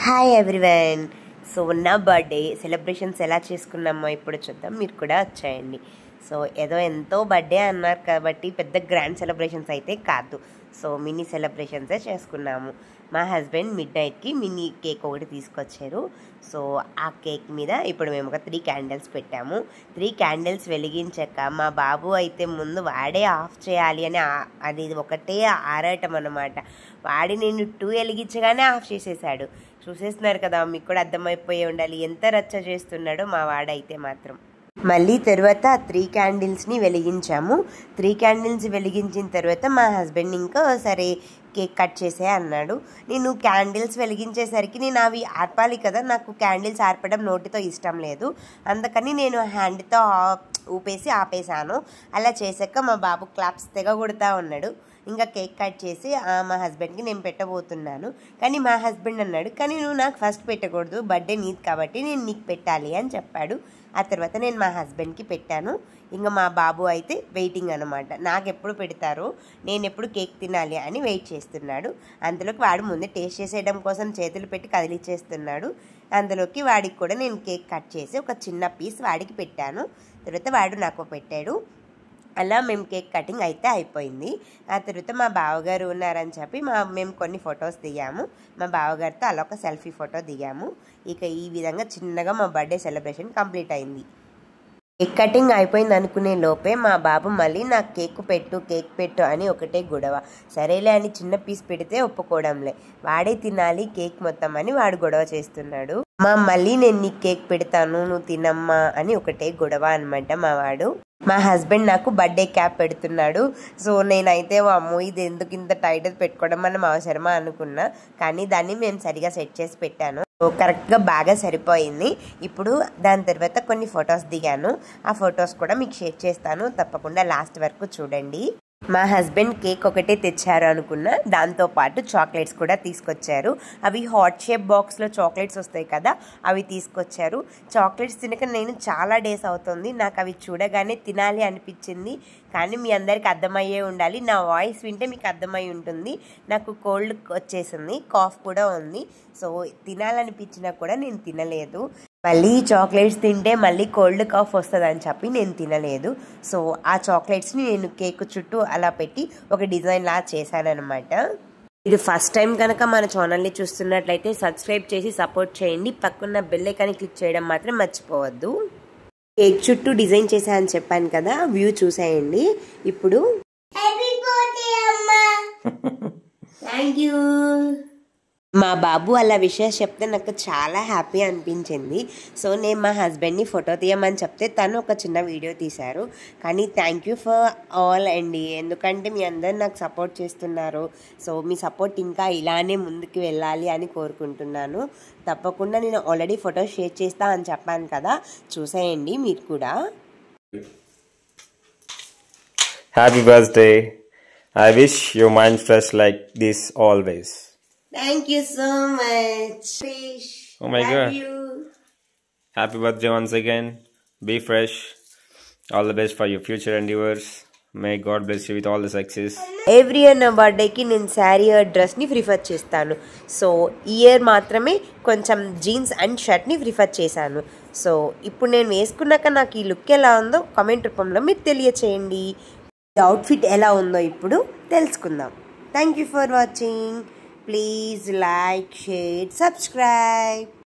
Hi everyone. So నా birthday celebrations ఎలా చేసుకున్నామో ఇప్పుడు చూద్దాం. మీరు కూడా వచ్చేయండి. సో ఎంతో బర్త్డే అన్నారు కాబట్టి పెద్ద గ్రాండ్ సెలబ్రేషన్స్ అయితే కాదు. సో మినీ సెలబ్రేషన్సే చేసుకున్నాము. మా హస్బెండ్ మిడ్ నైట్కి మినీ కేక్ ఒకటి తీసుకొచ్చారు. సో ఆ కేక్ మీద ఇప్పుడు మేము ఒక 3 క్యాండిల్స్ పెట్టాము. 3 క్యాండిల్స్ వెలిగించాక మా బాబు అయితే ముందు వాడే ఆఫ్ చేయాలి అని అది ఒకటే ఆరాటం అన్నమాట. వాడి నేను 2 వెలిగించగానే ఆఫ్ చేసేసాడు. చూసేస్తున్నారు కదా, మీకు కూడా అర్థమైపోయి ఉండాలి ఎంత రచ్చ చేస్తున్నాడో మా వాడైతే మాత్రం. మళ్ళీ తర్వాత 3 క్యాండిల్స్ని వెలిగించాము. 3 క్యాండిల్స్ వెలిగించిన తర్వాత మా హస్బెండ్ ఇంకా సరే కేక్ కట్ చేసే అన్నాడు. నేను క్యాండిల్స్ వెలిగించేసరికి నేను అవి ఆర్పాలి కదా, నాకు క్యాండిల్స్ ఆర్పడం నోటితో ఇష్టం లేదు. అందుకని నేను హ్యాండ్తో ఊపేసి ఆపేసాను. అలా చేశాక మా బాబు క్లాప్స్ తెగ కొడుతూ ఉన్నాడు. ఇంకా కేక్ కట్ చేసి మా హస్బెండ్కి నేను పెట్టబోతున్నాను. కానీ మా హస్బెండ్ అన్నాడు, కానీ నువ్వు నాకు ఫస్ట్ పెట్టకూడదు, బర్త్డే నీది కాబట్టి నేను నీకు పెట్టాలి అని చెప్పాడు. ఆ తర్వాత నేను మా హస్బెండ్కి పెట్టాను. ఇంకా మా బాబు అయితే వెయిటింగ్ అనమాట. నాకు ఎప్పుడు పెడతారో, నేను ఎప్పుడు కేక్ తినాలి అని వెయిట్ చేస్తున్నాడు. అందులోకి వాడు ముందే టేస్ట్ చేసేయడం కోసం చేతులు పెట్టి కదిలిచ్చేస్తున్నాడు. అందులోకి వాడికి కూడా నేను కేక్ కట్ చేసి ఒక చిన్న పీస్ వాడికి పెట్టాను. తర్వాత వాడు నాకు పెట్టాడు. అలా మేము కేక్ కటింగ్ అయితే అయిపోయింది. ఆ తర్వాత మా బావగారు ఉన్నారని చెప్పి మేము కొన్ని ఫొటోస్ దిగాము. మా బావగారితో అలా ఒక సెల్ఫీ ఫోటో దిగాము. ఇక ఈ విధంగా చిన్నగా మా బర్త్డే సెలబ్రేషన్ కంప్లీట్ అయింది. కేక్ కటింగ్ అయిపోయింది అనుకునే లోపే మా బాబు మళ్ళీ నాకు కేక్ పెట్టు అని ఒకటే గొడవ. సరేలే అని చిన్న పీస్ పెడితే ఒప్పుకోవడంలే, వాడే తినాలి కేక్ మొత్తం అని వాడు గొడవ చేస్తున్నాడు. మళ్ళీ నేను నీకు కేక్ పెడతాను, నువ్వు తినమ్మా అని ఒకటే గొడవ అనమాట మా వాడు. మా హస్బెండ్ నాకు బర్త్డే క్యాప్ పెడుతున్నాడు. సో నేనైతే అమ్మో ఇది ఎందుకు ఇంత టైట్ పెట్టుకోవడం మనం అవసరమా అనుకున్నా. కానీ దాన్ని మేము సరిగా సెట్ చేసి పెట్టాను. కరెక్ట్గా బాగా సరిపోయింది. ఇప్పుడు దాని తర్వాత కొన్ని ఫొటోస్ దిగాను. ఆ ఫొటోస్ కూడా మీకు షేర్ చేస్తాను, తప్పకుండా లాస్ట్ వరకు చూడండి. మా హస్బెండ్ కేక్ ఒకటే తెచ్చారు అనుకున్నా, దాంతోపాటు చాక్లెట్స్ కూడా తీసుకొచ్చారు. అవి హాట్ షేప్ బాక్స్లో చాక్లెట్స్ వస్తాయి కదా, అవి తీసుకొచ్చారు. చాక్లెట్స్ తినక నేను చాలా డేస్ అవుతుంది. నాకు అవి చూడగానే తినాలి అనిపించింది. కానీ మీ అందరికి అర్థమయ్యే ఉండాలి, నా వాయిస్ వింటే మీకు అర్థమై ఉంటుంది. నాకు కోల్డ్ వచ్చేసింది, కాఫ్ కూడా ఉంది. సో తినాలనిపించినా కూడా నేను తినలేదు. మళ్ళీ చాక్లెట్స్ తింటే మళ్ళీ కోల్డ్ కాఫ్ వస్తుందని చెప్పి నేను తినలేదు. సో ఆ చాక్లెట్స్ని నేను కేక్ చుట్టూ అలా పెట్టి ఒక డిజైన్ లా చేశానమాట. ఇది ఫస్ట్ టైం కనుక మన ఛానల్ని చూస్తున్నట్లయితే సబ్స్క్రైబ్ చేసి సపోర్ట్ చేయండి. పక్కన బెల్ ఐకాన్ని క్లిక్ చేయడం మాత్రం మర్చిపోవద్దు. కేక్ చుట్టూ డిజైన్ చేశానని చెప్పాను కదా, వ్యూ చూసేయండి. ఇప్పుడు థ్యాంక్ యూ. మా బాబు అలా విషయాలు చెప్తే నాకు చాలా హ్యాపీ అనిపించింది. సో నేను మా హస్బెండ్ని ఫోటో తీయమని చెప్తే తను ఒక చిన్న వీడియో తీశారు. కానీ థ్యాంక్ యూ ఫర్ ఆల్ అండి, ఎందుకంటే మీ అందరు నాకు సపోర్ట్ చేస్తున్నారు. సో మీ సపోర్ట్ ఇంకా ఇలానే ముందుకు వెళ్ళాలి అని కోరుకుంటున్నాను. తప్పకుండా నేను ఆల్రెడీ ఫోటో షేర్ చేస్తా అని చెప్పాను కదా, చూసేయండి మీరు కూడా. Happy birthday. I wish your mind fresh like this always. Thank you so much. Oh my God. You. Happy birthday once again. Be fresh. All the best for your future endeavors. May God bless you with all the success. Every year నా బర్త్డేకి నేను sari are డ్రెస్ని prefer చేస్తాను. So ఈ year మాత్రమే కొంచెం jeans and షర్ట్ని prefer చేశాను. So ఇప్పుడు నేను వేసుకున్నాక నాకు ఈ లుక్ ఎలా ఉందో కామెంట్ రూపంలో మీరు తెలియచేయండి. ఈ అవుట్ఫిట్ ఎలా ఉందో ఇప్పుడు తెలుసుకుందాం. Thank you for watching. Please like, share, subscribe.